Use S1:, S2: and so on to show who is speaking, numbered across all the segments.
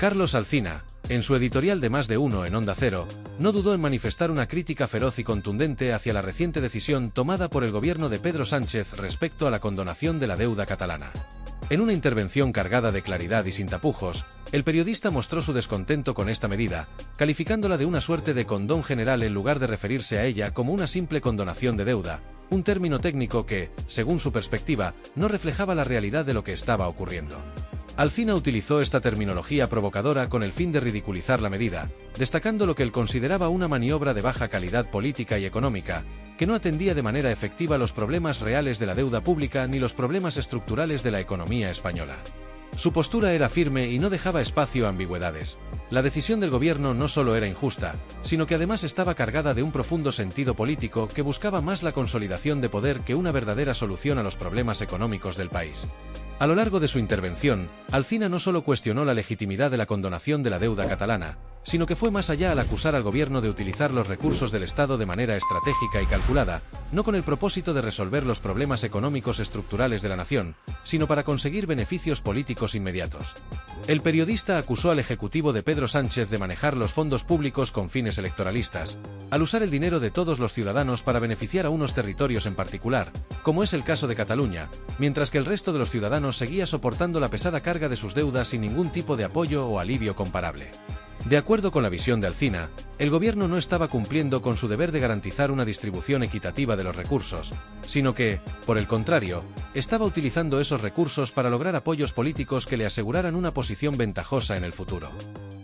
S1: Carlos Alsina, en su editorial de Más de Uno en Onda Cero, no dudó en manifestar una crítica feroz y contundente hacia la reciente decisión tomada por el gobierno de Pedro Sánchez respecto a la condonación de la deuda catalana. En una intervención cargada de claridad y sin tapujos, el periodista mostró su descontento con esta medida, calificándola de una suerte de condón general en lugar de referirse a ella como una simple condonación de deuda, un término técnico que, según su perspectiva, no reflejaba la realidad de lo que estaba ocurriendo. Alsina utilizó esta terminología provocadora con el fin de ridiculizar la medida, destacando lo que él consideraba una maniobra de baja calidad política y económica, que no atendía de manera efectiva los problemas reales de la deuda pública ni los problemas estructurales de la economía española. Su postura era firme y no dejaba espacio a ambigüedades. La decisión del gobierno no solo era injusta, sino que además estaba cargada de un profundo sentido político que buscaba más la consolidación de poder que una verdadera solución a los problemas económicos del país. A lo largo de su intervención, Alsina no solo cuestionó la legitimidad de la condonación de la deuda catalana, sino que fue más allá al acusar al gobierno de utilizar los recursos del Estado de manera estratégica y calculada, no con el propósito de resolver los problemas económicos estructurales de la nación, sino para conseguir beneficios políticos inmediatos. El periodista acusó al ejecutivo de Pedro Sánchez de manejar los fondos públicos con fines electoralistas, al usar el dinero de todos los ciudadanos para beneficiar a unos territorios en particular, como es el caso de Cataluña, mientras que el resto de los ciudadanos seguía soportando la pesada carga de sus deudas sin ningún tipo de apoyo o alivio comparable. De acuerdo con la visión de Alsina, el gobierno no estaba cumpliendo con su deber de garantizar una distribución equitativa de los recursos, sino que, por el contrario, estaba utilizando esos recursos para lograr apoyos políticos que le aseguraran una posición ventajosa en el futuro.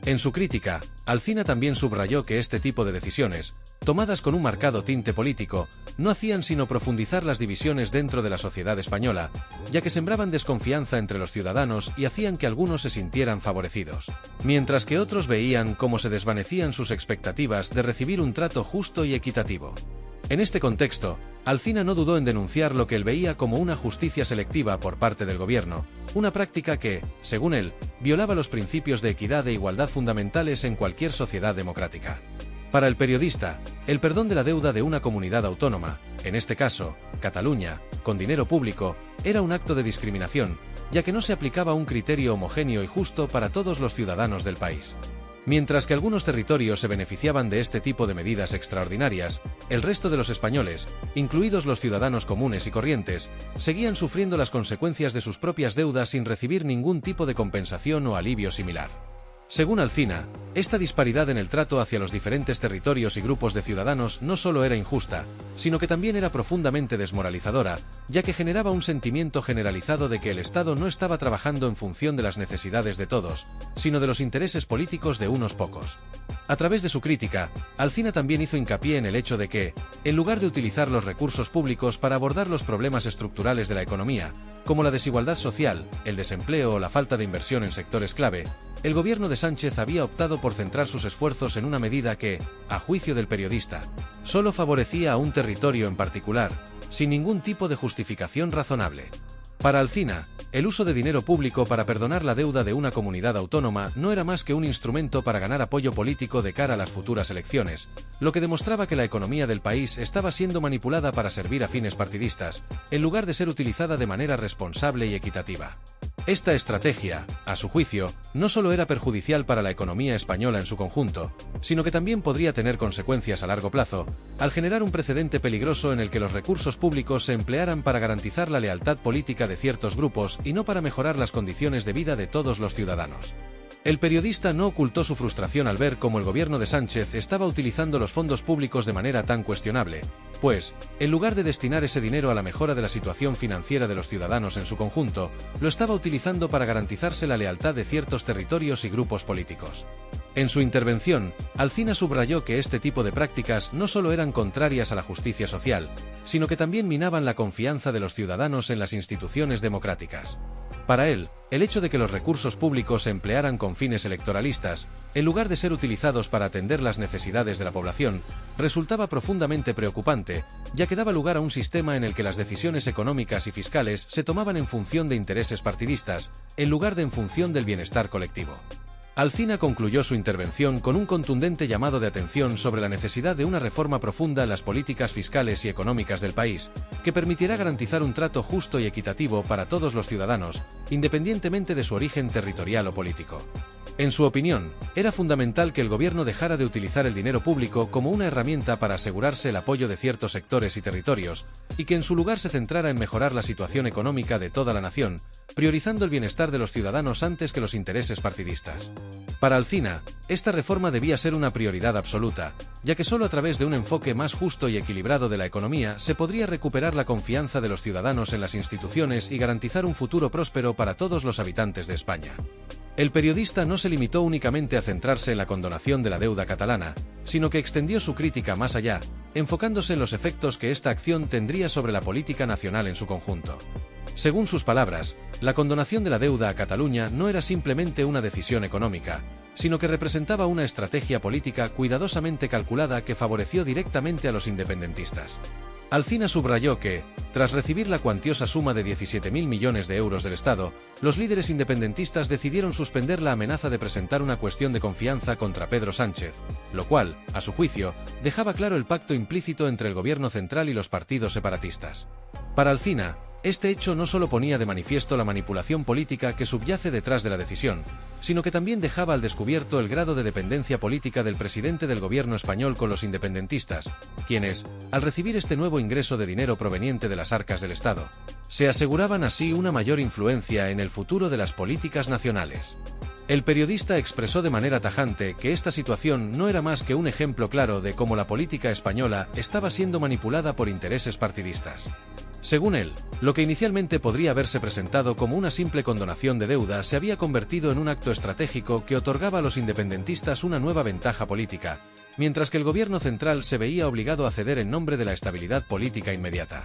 S1: En su crítica, Alsina también subrayó que este tipo de decisiones, tomadas con un marcado tinte político, no hacían sino profundizar las divisiones dentro de la sociedad española, ya que sembraban desconfianza entre los ciudadanos y hacían que algunos se sintieran favorecidos, mientras que otros veían cómo se desvanecían sus expectativas de recibir un trato justo y equitativo. En este contexto, Alsina no dudó en denunciar lo que él veía como una justicia selectiva por parte del gobierno, una práctica que, según él, violaba los principios de equidad e igualdad fundamentales en cualquier sociedad democrática. Para el periodista, el perdón de la deuda de una comunidad autónoma, en este caso, Cataluña, con dinero público, era un acto de discriminación, ya que no se aplicaba un criterio homogéneo y justo para todos los ciudadanos del país. Mientras que algunos territorios se beneficiaban de este tipo de medidas extraordinarias, el resto de los españoles, incluidos los ciudadanos comunes y corrientes, seguían sufriendo las consecuencias de sus propias deudas sin recibir ningún tipo de compensación o alivio similar. Según Alsina, esta disparidad en el trato hacia los diferentes territorios y grupos de ciudadanos no solo era injusta, sino que también era profundamente desmoralizadora, ya que generaba un sentimiento generalizado de que el Estado no estaba trabajando en función de las necesidades de todos, sino de los intereses políticos de unos pocos. A través de su crítica, Alsina también hizo hincapié en el hecho de que, en lugar de utilizar los recursos públicos para abordar los problemas estructurales de la economía, como la desigualdad social, el desempleo o la falta de inversión en sectores clave, el gobierno de Sánchez había optado por centrar sus esfuerzos en una medida que, a juicio del periodista, solo favorecía a un territorio en particular, sin ningún tipo de justificación razonable. Para Alsina, el uso de dinero público para perdonar la deuda de una comunidad autónoma no era más que un instrumento para ganar apoyo político de cara a las futuras elecciones, lo que demostraba que la economía del país estaba siendo manipulada para servir a fines partidistas, en lugar de ser utilizada de manera responsable y equitativa. Esta estrategia, a su juicio, no solo era perjudicial para la economía española en su conjunto, sino que también podría tener consecuencias a largo plazo, al generar un precedente peligroso en el que los recursos públicos se emplearan para garantizar la lealtad política de ciertos grupos y no para mejorar las condiciones de vida de todos los ciudadanos. El periodista no ocultó su frustración al ver cómo el gobierno de Sánchez estaba utilizando los fondos públicos de manera tan cuestionable, pues, en lugar de destinar ese dinero a la mejora de la situación financiera de los ciudadanos en su conjunto, lo estaba utilizando para garantizarse la lealtad de ciertos territorios y grupos políticos. En su intervención, Alsina subrayó que este tipo de prácticas no solo eran contrarias a la justicia social, sino que también minaban la confianza de los ciudadanos en las instituciones democráticas. Para él, el hecho de que los recursos públicos se emplearan con fines electoralistas, en lugar de ser utilizados para atender las necesidades de la población, resultaba profundamente preocupante, ya que daba lugar a un sistema en el que las decisiones económicas y fiscales se tomaban en función de intereses partidistas, en lugar de en función del bienestar colectivo. Alsina concluyó su intervención con un contundente llamado de atención sobre la necesidad de una reforma profunda en las políticas fiscales y económicas del país, que permitirá garantizar un trato justo y equitativo para todos los ciudadanos, independientemente de su origen territorial o político. En su opinión, era fundamental que el gobierno dejara de utilizar el dinero público como una herramienta para asegurarse el apoyo de ciertos sectores y territorios, y que en su lugar se centrara en mejorar la situación económica de toda la nación, priorizando el bienestar de los ciudadanos antes que los intereses partidistas. Para Alsina, esta reforma debía ser una prioridad absoluta, ya que solo a través de un enfoque más justo y equilibrado de la economía se podría recuperar la confianza de los ciudadanos en las instituciones y garantizar un futuro próspero para todos los habitantes de España. El periodista no se limitó únicamente a centrarse en la condonación de la deuda catalana, sino que extendió su crítica más allá, enfocándose en los efectos que esta acción tendría sobre la política nacional en su conjunto. Según sus palabras, la condonación de la deuda a Cataluña no era simplemente una decisión económica, sino que representaba una estrategia política cuidadosamente calculada que favoreció directamente a los independentistas. Alsina subrayó que, tras recibir la cuantiosa suma de 17.000 millones de euros del Estado, los líderes independentistas decidieron suspender la amenaza de presentar una cuestión de confianza contra Pedro Sánchez, lo cual, a su juicio, dejaba claro el pacto implícito entre el gobierno central y los partidos separatistas. Para Alsina, este hecho no solo ponía de manifiesto la manipulación política que subyace detrás de la decisión, sino que también dejaba al descubierto el grado de dependencia política del presidente del gobierno español con los independentistas, quienes, al recibir este nuevo ingreso de dinero proveniente de las arcas del Estado, se aseguraban así una mayor influencia en el futuro de las políticas nacionales. El periodista expresó de manera tajante que esta situación no era más que un ejemplo claro de cómo la política española estaba siendo manipulada por intereses partidistas. Según él, lo que inicialmente podría haberse presentado como una simple condonación de deuda se había convertido en un acto estratégico que otorgaba a los independentistas una nueva ventaja política, mientras que el gobierno central se veía obligado a ceder en nombre de la estabilidad política inmediata.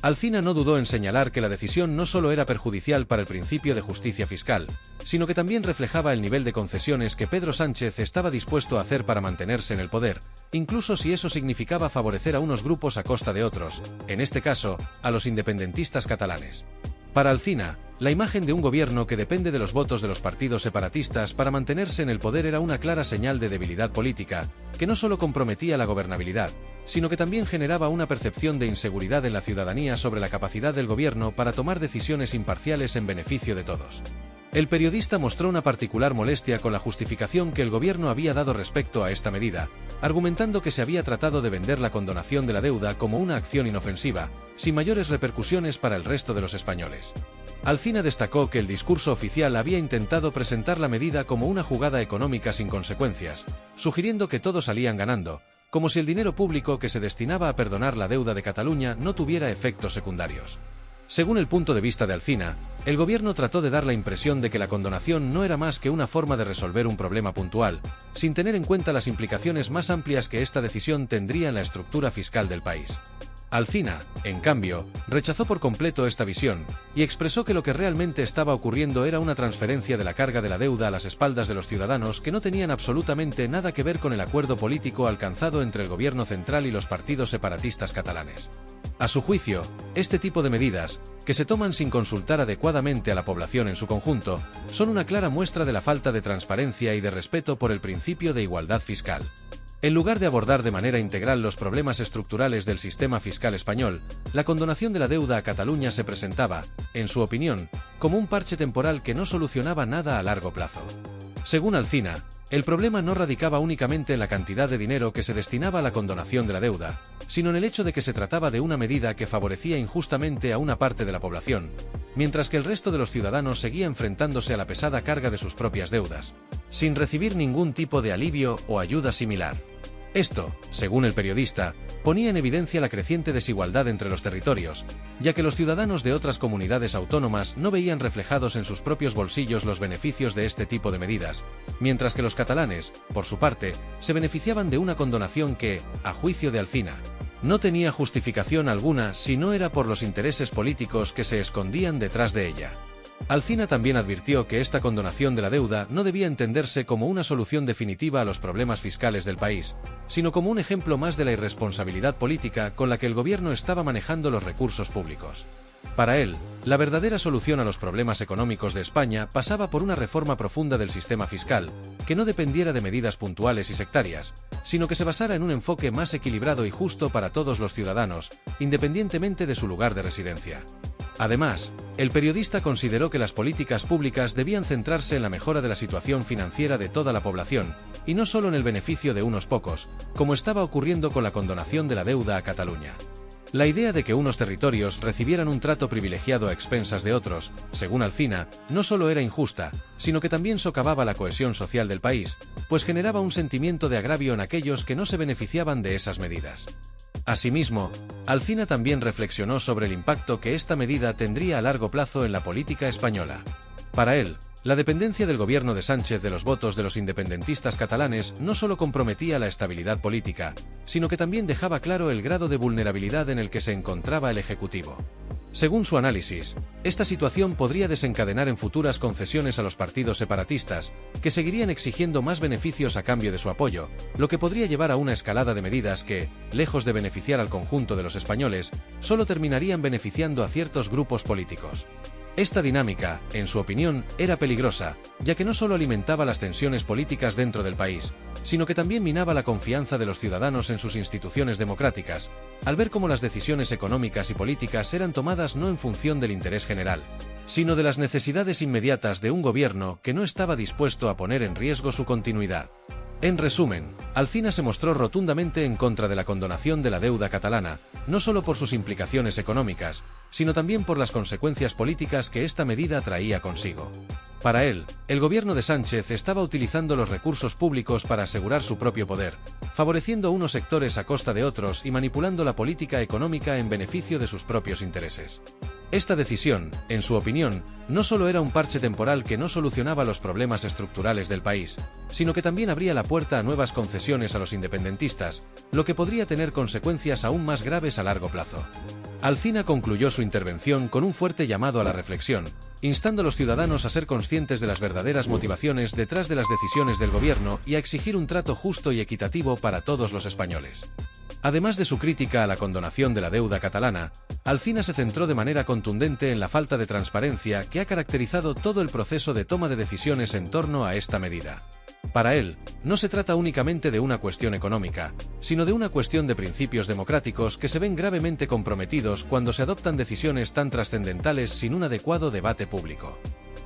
S1: Alsina no dudó en señalar que la decisión no solo era perjudicial para el principio de justicia fiscal, sino que también reflejaba el nivel de concesiones que Pedro Sánchez estaba dispuesto a hacer para mantenerse en el poder, incluso si eso significaba favorecer a unos grupos a costa de otros, en este caso, a los independentistas catalanes. Para Alsina, la imagen de un gobierno que depende de los votos de los partidos separatistas para mantenerse en el poder era una clara señal de debilidad política, que no solo comprometía la gobernabilidad, sino que también generaba una percepción de inseguridad en la ciudadanía sobre la capacidad del gobierno para tomar decisiones imparciales en beneficio de todos. El periodista mostró una particular molestia con la justificación que el gobierno había dado respecto a esta medida, argumentando que se había tratado de vender la condonación de la deuda como una acción inofensiva, sin mayores repercusiones para el resto de los españoles. Alsina destacó que el discurso oficial había intentado presentar la medida como una jugada económica sin consecuencias, sugiriendo que todos salían ganando, como si el dinero público que se destinaba a perdonar la deuda de Cataluña no tuviera efectos secundarios. Según el punto de vista de Alsina, el gobierno trató de dar la impresión de que la condonación no era más que una forma de resolver un problema puntual, sin tener en cuenta las implicaciones más amplias que esta decisión tendría en la estructura fiscal del país. Alsina, en cambio, rechazó por completo esta visión, y expresó que lo que realmente estaba ocurriendo era una transferencia de la carga de la deuda a las espaldas de los ciudadanos que no tenían absolutamente nada que ver con el acuerdo político alcanzado entre el gobierno central y los partidos separatistas catalanes. A su juicio, este tipo de medidas, que se toman sin consultar adecuadamente a la población en su conjunto, son una clara muestra de la falta de transparencia y de respeto por el principio de igualdad fiscal. En lugar de abordar de manera integral los problemas estructurales del sistema fiscal español, la condonación de la deuda a Cataluña se presentaba, en su opinión, como un parche temporal que no solucionaba nada a largo plazo. Según Alsina, el problema no radicaba únicamente en la cantidad de dinero que se destinaba a la condonación de la deuda, sino en el hecho de que se trataba de una medida que favorecía injustamente a una parte de la población, mientras que el resto de los ciudadanos seguía enfrentándose a la pesada carga de sus propias deudas, sin recibir ningún tipo de alivio o ayuda similar. Esto, según el periodista, ponía en evidencia la creciente desigualdad entre los territorios, ya que los ciudadanos de otras comunidades autónomas no veían reflejados en sus propios bolsillos los beneficios de este tipo de medidas, mientras que los catalanes, por su parte, se beneficiaban de una condonación que, a juicio de Alsina, no tenía justificación alguna si no era por los intereses políticos que se escondían detrás de ella. Alsina también advirtió que esta condonación de la deuda no debía entenderse como una solución definitiva a los problemas fiscales del país, sino como un ejemplo más de la irresponsabilidad política con la que el gobierno estaba manejando los recursos públicos. Para él, la verdadera solución a los problemas económicos de España pasaba por una reforma profunda del sistema fiscal, que no dependiera de medidas puntuales y sectarias, sino que se basara en un enfoque más equilibrado y justo para todos los ciudadanos, independientemente de su lugar de residencia. Además, el periodista consideró que las políticas públicas debían centrarse en la mejora de la situación financiera de toda la población, y no solo en el beneficio de unos pocos, como estaba ocurriendo con la condonación de la deuda a Cataluña. La idea de que unos territorios recibieran un trato privilegiado a expensas de otros, según Alsina, no solo era injusta, sino que también socavaba la cohesión social del país, pues generaba un sentimiento de agravio en aquellos que no se beneficiaban de esas medidas. Asimismo, Alsina también reflexionó sobre el impacto que esta medida tendría a largo plazo en la política española. Para él, la dependencia del gobierno de Sánchez de los votos de los independentistas catalanes no solo comprometía la estabilidad política, sino que también dejaba claro el grado de vulnerabilidad en el que se encontraba el Ejecutivo. Según su análisis, esta situación podría desencadenar en futuras concesiones a los partidos separatistas, que seguirían exigiendo más beneficios a cambio de su apoyo, lo que podría llevar a una escalada de medidas que, lejos de beneficiar al conjunto de los españoles, solo terminarían beneficiando a ciertos grupos políticos. Esta dinámica, en su opinión, era peligrosa, ya que no solo alimentaba las tensiones políticas dentro del país, sino que también minaba la confianza de los ciudadanos en sus instituciones democráticas, al ver cómo las decisiones económicas y políticas eran tomadas no en función del interés general, sino de las necesidades inmediatas de un gobierno que no estaba dispuesto a poner en riesgo su continuidad. En resumen, Alsina se mostró rotundamente en contra de la condonación de la deuda catalana, no solo por sus implicaciones económicas, sino también por las consecuencias políticas que esta medida traía consigo. Para él, el gobierno de Sánchez estaba utilizando los recursos públicos para asegurar su propio poder, favoreciendo unos sectores a costa de otros y manipulando la política económica en beneficio de sus propios intereses. Esta decisión, en su opinión, no solo era un parche temporal que no solucionaba los problemas estructurales del país, sino que también abría la puerta a nuevas concesiones a los independentistas, lo que podría tener consecuencias aún más graves a largo plazo. Alsina concluyó su intervención con un fuerte llamado a la reflexión, instando a los ciudadanos a ser conscientes de las verdaderas motivaciones detrás de las decisiones del gobierno y a exigir un trato justo y equitativo para todos los españoles. Además de su crítica a la condonación de la deuda catalana, Alsina se centró de manera contundente en la falta de transparencia que ha caracterizado todo el proceso de toma de decisiones en torno a esta medida. Para él, no se trata únicamente de una cuestión económica, sino de una cuestión de principios democráticos que se ven gravemente comprometidos cuando se adoptan decisiones tan trascendentales sin un adecuado debate público.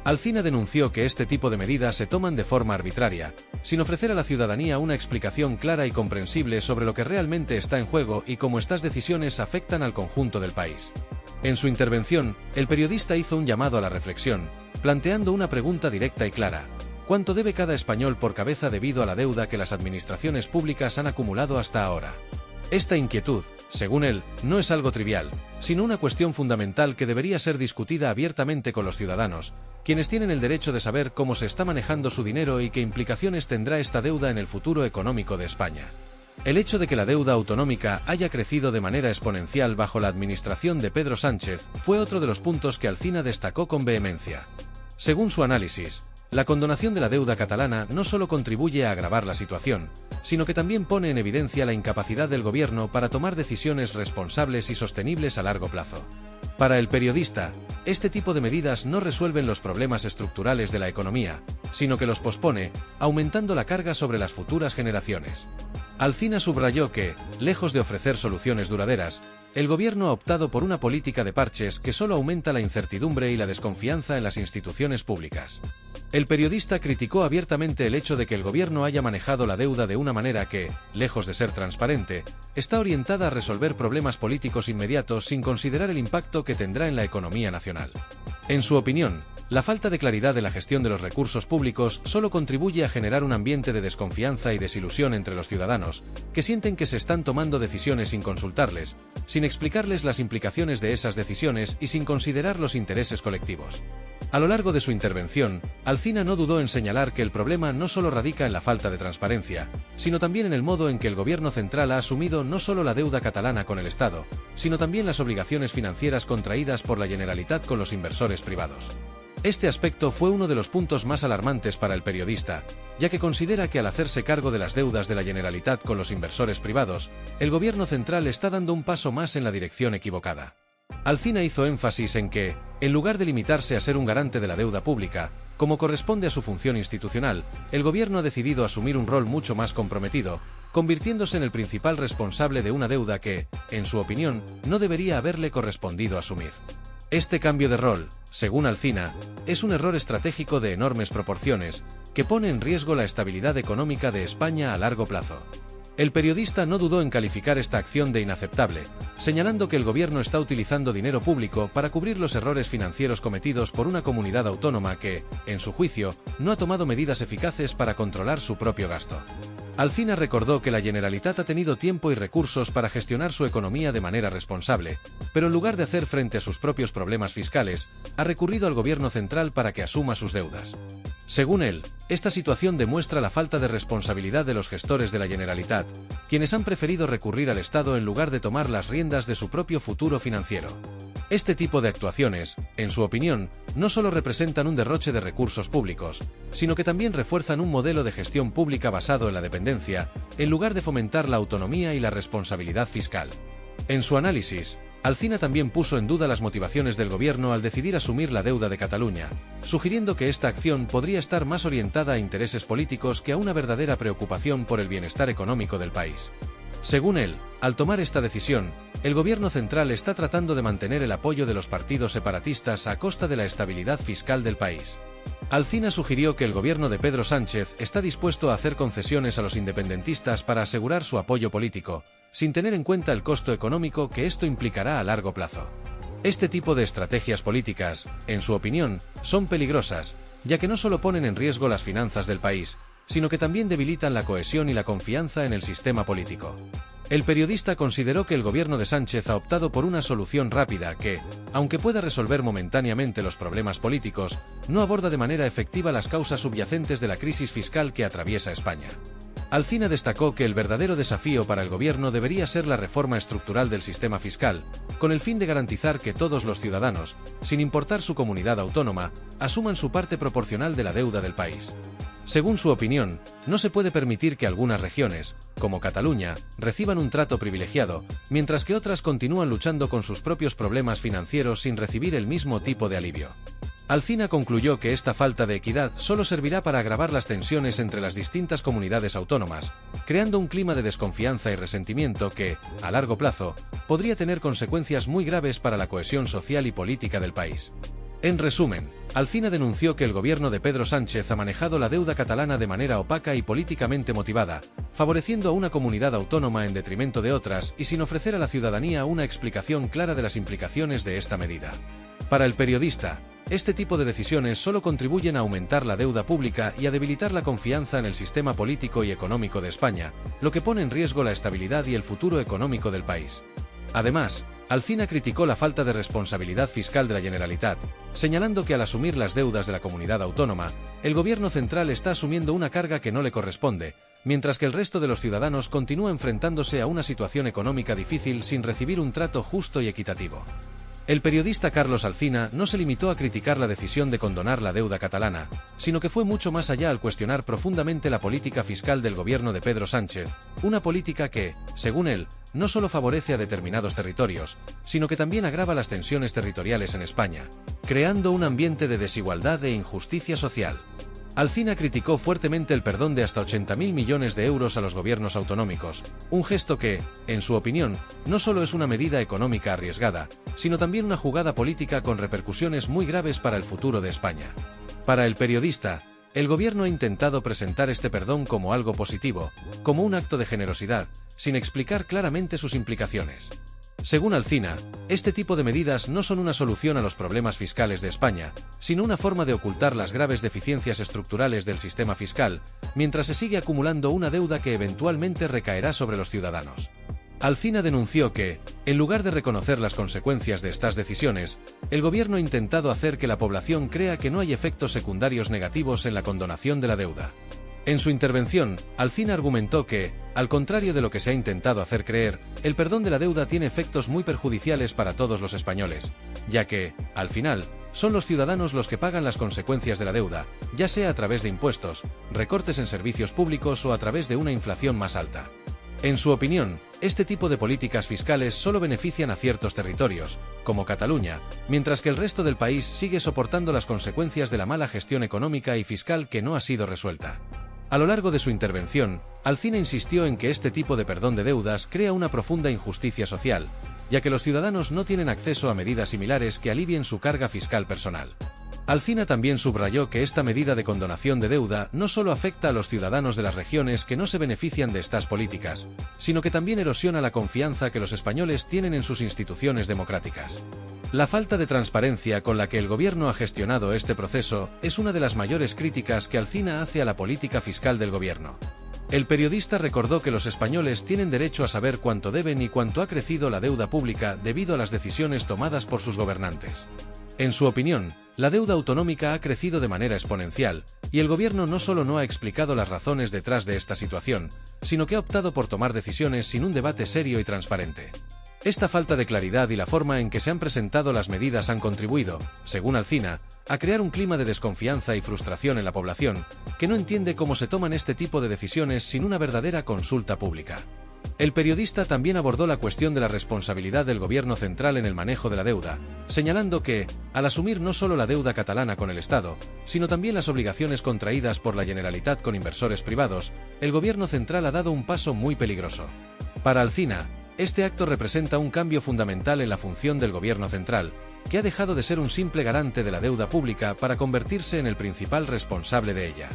S1: Alsina denunció que este tipo de medidas se toman de forma arbitraria, sin ofrecer a la ciudadanía una explicación clara y comprensible sobre lo que realmente está en juego y cómo estas decisiones afectan al conjunto del país. En su intervención, el periodista hizo un llamado a la reflexión, planteando una pregunta directa y clara: ¿cuánto debe cada español por cabeza debido a la deuda que las administraciones públicas han acumulado hasta ahora? Esta inquietud, según él, no es algo trivial, sino una cuestión fundamental que debería ser discutida abiertamente con los ciudadanos, quienes tienen el derecho de saber cómo se está manejando su dinero y qué implicaciones tendrá esta deuda en el futuro económico de España. El hecho de que la deuda autonómica haya crecido de manera exponencial bajo la administración de Pedro Sánchez fue otro de los puntos que Alsina destacó con vehemencia. Según su análisis, la condonación de la deuda catalana no solo contribuye a agravar la situación, sino que también pone en evidencia la incapacidad del gobierno para tomar decisiones responsables y sostenibles a largo plazo. Para el periodista, este tipo de medidas no resuelven los problemas estructurales de la economía, sino que los pospone, aumentando la carga sobre las futuras generaciones. Alsina subrayó que, lejos de ofrecer soluciones duraderas, el gobierno ha optado por una política de parches que solo aumenta la incertidumbre y la desconfianza en las instituciones públicas. El periodista criticó abiertamente el hecho de que el gobierno haya manejado la deuda de una manera que, lejos de ser transparente, está orientada a resolver problemas políticos inmediatos sin considerar el impacto que tendrá en la economía nacional. En su opinión, la falta de claridad de la gestión de los recursos públicos solo contribuye a generar un ambiente de desconfianza y desilusión entre los ciudadanos, que sienten que se están tomando decisiones sin consultarles, sin explicarles las implicaciones de esas decisiones y sin considerar los intereses colectivos. A lo largo de su intervención, Alsina no dudó en señalar que el problema no solo radica en la falta de transparencia, sino también en el modo en que el gobierno central ha asumido no solo la deuda catalana con el Estado, sino también las obligaciones financieras contraídas por la Generalitat con los inversores privados. Este aspecto fue uno de los puntos más alarmantes para el periodista, ya que considera que al hacerse cargo de las deudas de la Generalitat con los inversores privados, el gobierno central está dando un paso más en la dirección equivocada. Alsina hizo énfasis en que, en lugar de limitarse a ser un garante de la deuda pública, como corresponde a su función institucional, el gobierno ha decidido asumir un rol mucho más comprometido, convirtiéndose en el principal responsable de una deuda que, en su opinión, no debería haberle correspondido asumir. Este cambio de rol, según Alsina, es un error estratégico de enormes proporciones, que pone en riesgo la estabilidad económica de España a largo plazo. El periodista no dudó en calificar esta acción de inaceptable, señalando que el gobierno está utilizando dinero público para cubrir los errores financieros cometidos por una comunidad autónoma que, en su juicio, no ha tomado medidas eficaces para controlar su propio gasto. Alsina recordó que la Generalitat ha tenido tiempo y recursos para gestionar su economía de manera responsable, pero en lugar de hacer frente a sus propios problemas fiscales, ha recurrido al gobierno central para que asuma sus deudas. Según él, esta situación demuestra la falta de responsabilidad de los gestores de la Generalitat, quienes han preferido recurrir al Estado en lugar de tomar las riendas de su propio futuro financiero. Este tipo de actuaciones, en su opinión, no solo representan un derroche de recursos públicos, sino que también refuerzan un modelo de gestión pública basado en la dependencia, en lugar de fomentar la autonomía y la responsabilidad fiscal. En su análisis, Alsina también puso en duda las motivaciones del gobierno al decidir asumir la deuda de Cataluña, sugiriendo que esta acción podría estar más orientada a intereses políticos que a una verdadera preocupación por el bienestar económico del país. Según él, al tomar esta decisión, el gobierno central está tratando de mantener el apoyo de los partidos separatistas a costa de la estabilidad fiscal del país. Alsina sugirió que el gobierno de Pedro Sánchez está dispuesto a hacer concesiones a los independentistas para asegurar su apoyo político, sin tener en cuenta el costo económico que esto implicará a largo plazo. Este tipo de estrategias políticas, en su opinión, son peligrosas, ya que no solo ponen en riesgo las finanzas del país, sino que también debilitan la cohesión y la confianza en el sistema político. El periodista consideró que el gobierno de Sánchez ha optado por una solución rápida que, aunque pueda resolver momentáneamente los problemas políticos, no aborda de manera efectiva las causas subyacentes de la crisis fiscal que atraviesa España. Alsina destacó que el verdadero desafío para el gobierno debería ser la reforma estructural del sistema fiscal, con el fin de garantizar que todos los ciudadanos, sin importar su comunidad autónoma, asuman su parte proporcional de la deuda del país. Según su opinión, no se puede permitir que algunas regiones, como Cataluña, reciban un trato privilegiado, mientras que otras continúan luchando con sus propios problemas financieros sin recibir el mismo tipo de alivio. Alsina concluyó que esta falta de equidad solo servirá para agravar las tensiones entre las distintas comunidades autónomas, creando un clima de desconfianza y resentimiento que, a largo plazo, podría tener consecuencias muy graves para la cohesión social y política del país. En resumen, Alsina denunció que el gobierno de Pedro Sánchez ha manejado la deuda catalana de manera opaca y políticamente motivada, favoreciendo a una comunidad autónoma en detrimento de otras y sin ofrecer a la ciudadanía una explicación clara de las implicaciones de esta medida. Para el periodista, este tipo de decisiones solo contribuyen a aumentar la deuda pública y a debilitar la confianza en el sistema político y económico de España, lo que pone en riesgo la estabilidad y el futuro económico del país. Además, Alsina criticó la falta de responsabilidad fiscal de la Generalitat, señalando que al asumir las deudas de la comunidad autónoma, el gobierno central está asumiendo una carga que no le corresponde, mientras que el resto de los ciudadanos continúa enfrentándose a una situación económica difícil sin recibir un trato justo y equitativo. El periodista Carlos Alsina no se limitó a criticar la decisión de condonar la deuda catalana, sino que fue mucho más allá al cuestionar profundamente la política fiscal del gobierno de Pedro Sánchez, una política que, según él, no solo favorece a determinados territorios, sino que también agrava las tensiones territoriales en España, creando un ambiente de desigualdad e injusticia social. Alsina criticó fuertemente el perdón de hasta 80.000 millones de euros a los gobiernos autonómicos, un gesto que, en su opinión, no solo es una medida económica arriesgada, sino también una jugada política con repercusiones muy graves para el futuro de España. Para el periodista, el gobierno ha intentado presentar este perdón como algo positivo, como un acto de generosidad, sin explicar claramente sus implicaciones. Según Alsina, este tipo de medidas no son una solución a los problemas fiscales de España, sino una forma de ocultar las graves deficiencias estructurales del sistema fiscal, mientras se sigue acumulando una deuda que eventualmente recaerá sobre los ciudadanos. Alsina denunció que, en lugar de reconocer las consecuencias de estas decisiones, el gobierno ha intentado hacer que la población crea que no hay efectos secundarios negativos en la condonación de la deuda. En su intervención, Alsina argumentó que, al contrario de lo que se ha intentado hacer creer, el perdón de la deuda tiene efectos muy perjudiciales para todos los españoles, ya que, al final, son los ciudadanos los que pagan las consecuencias de la deuda, ya sea a través de impuestos, recortes en servicios públicos o a través de una inflación más alta. En su opinión, este tipo de políticas fiscales solo benefician a ciertos territorios, como Cataluña, mientras que el resto del país sigue soportando las consecuencias de la mala gestión económica y fiscal que no ha sido resuelta. A lo largo de su intervención, Alsina insistió en que este tipo de perdón de deudas crea una profunda injusticia social, ya que los ciudadanos no tienen acceso a medidas similares que alivien su carga fiscal personal. Alsina también subrayó que esta medida de condonación de deuda no solo afecta a los ciudadanos de las regiones que no se benefician de estas políticas, sino que también erosiona la confianza que los españoles tienen en sus instituciones democráticas. La falta de transparencia con la que el gobierno ha gestionado este proceso es una de las mayores críticas que Alsina hace a la política fiscal del gobierno. El periodista recordó que los españoles tienen derecho a saber cuánto deben y cuánto ha crecido la deuda pública debido a las decisiones tomadas por sus gobernantes. En su opinión, la deuda autonómica ha crecido de manera exponencial, y el gobierno no solo no ha explicado las razones detrás de esta situación, sino que ha optado por tomar decisiones sin un debate serio y transparente. Esta falta de claridad y la forma en que se han presentado las medidas han contribuido, según Alsina, a crear un clima de desconfianza y frustración en la población, que no entiende cómo se toman este tipo de decisiones sin una verdadera consulta pública. El periodista también abordó la cuestión de la responsabilidad del gobierno central en el manejo de la deuda, señalando que, al asumir no solo la deuda catalana con el Estado, sino también las obligaciones contraídas por la Generalitat con inversores privados, el gobierno central ha dado un paso muy peligroso. Para Alsina, este acto representa un cambio fundamental en la función del gobierno central, que ha dejado de ser un simple garante de la deuda pública para convertirse en el principal responsable de ella.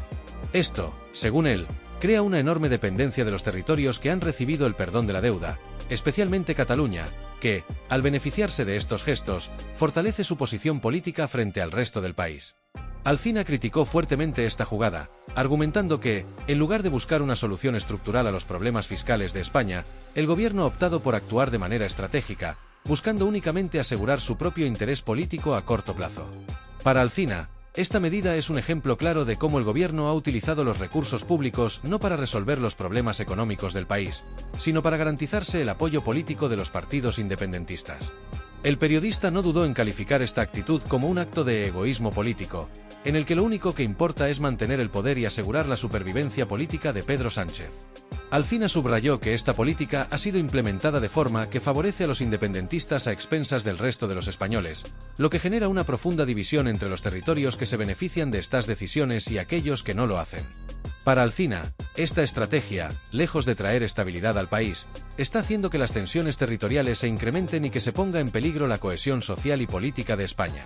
S1: Esto, según él, crea una enorme dependencia de los territorios que han recibido el perdón de la deuda, especialmente Cataluña, que, al beneficiarse de estos gestos, fortalece su posición política frente al resto del país. Alsina criticó fuertemente esta jugada, argumentando que, en lugar de buscar una solución estructural a los problemas fiscales de España, el gobierno ha optado por actuar de manera estratégica, buscando únicamente asegurar su propio interés político a corto plazo. Para Alsina, esta medida es un ejemplo claro de cómo el gobierno ha utilizado los recursos públicos no para resolver los problemas económicos del país, sino para garantizarse el apoyo político de los partidos independentistas. El periodista no dudó en calificar esta actitud como un acto de egoísmo político, en el que lo único que importa es mantener el poder y asegurar la supervivencia política de Pedro Sánchez. Alsina subrayó que esta política ha sido implementada de forma que favorece a los independentistas a expensas del resto de los españoles, lo que genera una profunda división entre los territorios que se benefician de estas decisiones y aquellos que no lo hacen. Para Alsina, esta estrategia, lejos de traer estabilidad al país, está haciendo que las tensiones territoriales se incrementen y que se ponga en peligro la cohesión social y política de España.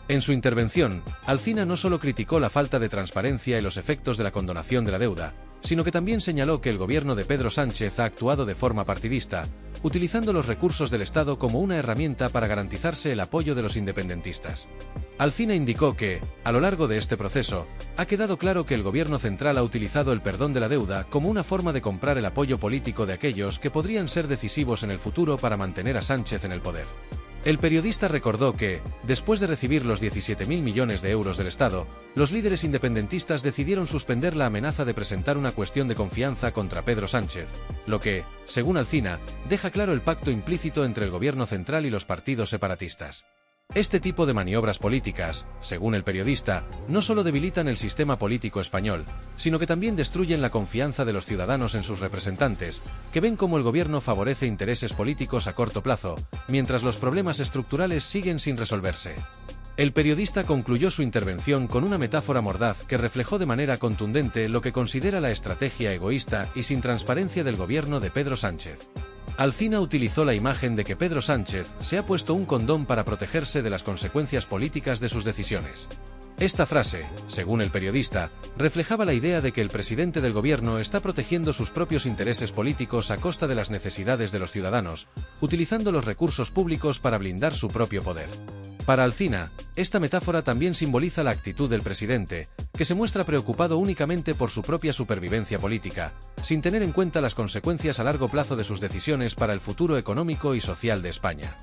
S1: En su intervención, Alsina no solo criticó la falta de transparencia y los efectos de la condonación de la deuda, sino que también señaló que el gobierno de Pedro Sánchez ha actuado de forma partidista, utilizando los recursos del Estado como una herramienta para garantizarse el apoyo de los independentistas. Alsina indicó que, a lo largo de este proceso, ha quedado claro que el gobierno central ha utilizado el perdón de la deuda como una forma de comprar el apoyo político de aquellos que podrían ser decisivos en el futuro para mantener a Sánchez en el poder. El periodista recordó que, después de recibir los 17.000 millones de euros del Estado, los líderes independentistas decidieron suspender la amenaza de presentar una cuestión de confianza contra Pedro Sánchez, lo que, según Alsina, deja claro el pacto implícito entre el gobierno central y los partidos separatistas. Este tipo de maniobras políticas, según el periodista, no solo debilitan el sistema político español, sino que también destruyen la confianza de los ciudadanos en sus representantes, que ven cómo el gobierno favorece intereses políticos a corto plazo, mientras los problemas estructurales siguen sin resolverse. El periodista concluyó su intervención con una metáfora mordaz que reflejó de manera contundente lo que considera la estrategia egoísta y sin transparencia del gobierno de Pedro Sánchez. Alsina utilizó la imagen de que Pedro Sánchez se ha puesto un condón para protegerse de las consecuencias políticas de sus decisiones. Esta frase, según el periodista, reflejaba la idea de que el presidente del gobierno está protegiendo sus propios intereses políticos a costa de las necesidades de los ciudadanos, utilizando los recursos públicos para blindar su propio poder. Para Alsina, esta metáfora también simboliza la actitud del presidente, que se muestra preocupado únicamente por su propia supervivencia política, sin tener en cuenta las consecuencias a largo plazo de sus decisiones para el futuro económico y social de España.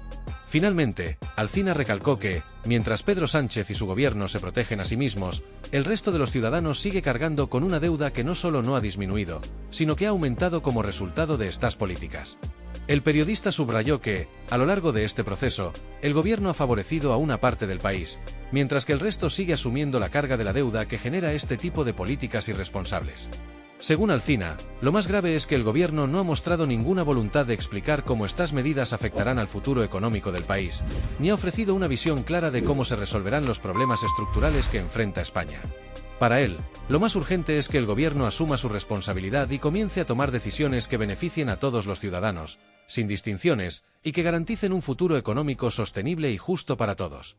S1: Finalmente, Alsina recalcó que, mientras Pedro Sánchez y su gobierno se protegen a sí mismos, el resto de los ciudadanos sigue cargando con una deuda que no solo no ha disminuido, sino que ha aumentado como resultado de estas políticas. El periodista subrayó que, a lo largo de este proceso, el gobierno ha favorecido a una parte del país, mientras que el resto sigue asumiendo la carga de la deuda que genera este tipo de políticas irresponsables. Según Alsina, lo más grave es que el gobierno no ha mostrado ninguna voluntad de explicar cómo estas medidas afectarán al futuro económico del país, ni ha ofrecido una visión clara de cómo se resolverán los problemas estructurales que enfrenta España. Para él, lo más urgente es que el gobierno asuma su responsabilidad y comience a tomar decisiones que beneficien a todos los ciudadanos, sin distinciones, y que garanticen un futuro económico sostenible y justo para todos.